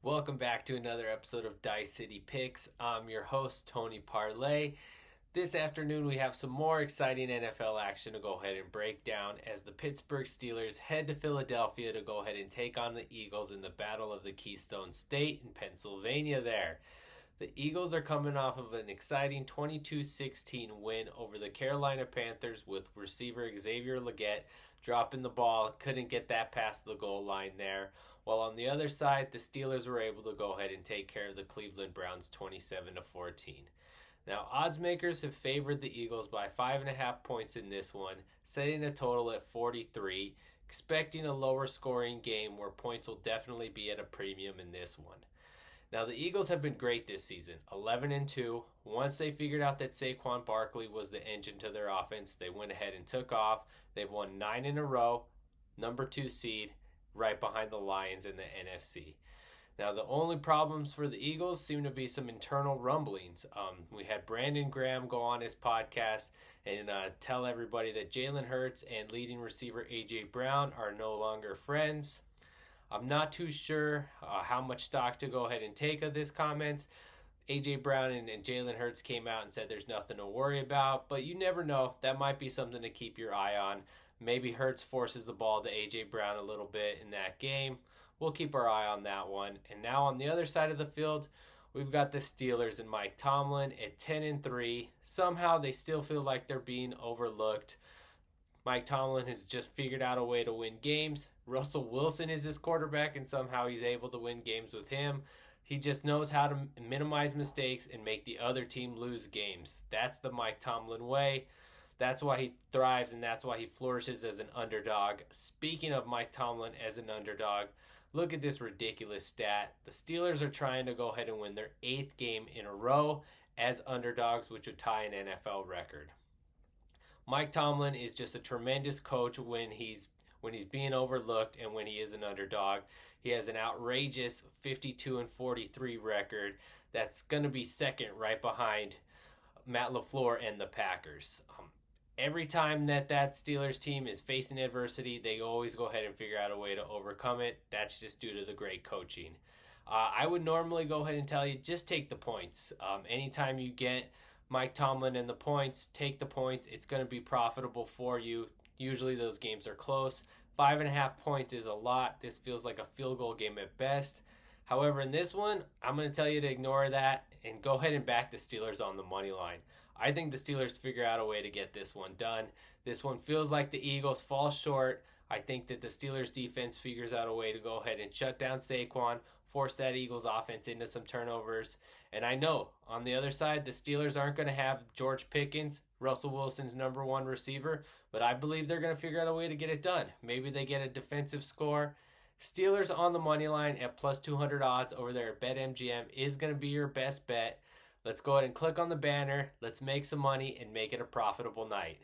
Welcome back to another episode of Dice City Picks. I'm your host, Tony Parlay. This afternoon, we have some more exciting NFL action to go ahead and break down as the Pittsburgh Steelers head to Philadelphia to go ahead and take on the Eagles in the Battle of the Keystone State in Pennsylvania there. The Eagles are coming off of an exciting 22-16 win over the Carolina Panthers with receiver Xavier Legette dropping the ball, couldn't get that past the goal line there. While on the other side, the Steelers were able to go ahead and take care of the Cleveland Browns 27-14. Now, odds makers have favored the Eagles by 5.5 points in this one, setting a total at 43, expecting a lower scoring game where points will definitely be at a premium in this one. Now, the Eagles have been great this season, 11-2. Once they figured out that Saquon Barkley was the engine to their offense, they went ahead and took off. They've won 9 in a row, number 2 seed, right behind the Lions in the NFC. Now, the only problems for the Eagles seem to be some internal rumblings. We had Brandon Graham go on his podcast and tell everybody that Jalen Hurts and leading receiver A.J. Brown are no longer friends. I'm not too sure how much stock to go ahead and take of this comments. A.J. Brown and Jalen Hurts came out and said there's nothing to worry about, but you never know. That might be something to keep your eye on. Maybe Hurts forces the ball to A.J. Brown a little bit in that game. We'll keep our eye on that one. And now on the other side of the field, we've got the Steelers and Mike Tomlin at 10-3. Somehow they still feel like they're being overlooked. Mike Tomlin has just figured out a way to win games. Russell Wilson is his quarterback, and somehow he's able to win games with him. He just knows how to minimize mistakes and make the other team lose games. That's the Mike Tomlin way. That's why he thrives, and that's why he flourishes as an underdog. Speaking of Mike Tomlin as an underdog, look at this ridiculous stat. The Steelers are trying to go ahead and win their 8th game in a row as underdogs, which would tie an NFL record. Mike Tomlin is just a tremendous coach when he's being overlooked and when he is an underdog. He has an outrageous 52-43 record that's going to be second right behind Matt LaFleur and the Packers. Every time that Steelers team is facing adversity, they always go ahead and figure out a way to overcome it. That's just due to the great coaching. I would normally go ahead and tell you, just take the points. Anytime you get Mike Tomlin and the points, take the points. It's going to be profitable for you. Usually those games are close. 5.5 points is a lot. This feels like a field goal game at best. However, in this one, I'm going to tell you to ignore that and go ahead and back the Steelers on the money line. I think the Steelers figure out a way to get this one done. This one feels like the Eagles fall short. I think that the Steelers defense figures out a way to go ahead and shut down Saquon, force that Eagles offense into some turnovers. And I know on the other side, the Steelers aren't going to have George Pickens, Russell Wilson's number 1 receiver, but I believe they're going to figure out a way to get it done. Maybe they get a defensive score. Steelers on the money line at plus 200 odds over there at BetMGM is going to be your best bet. Let's go ahead and click on the banner. Let's make some money and make it a profitable night.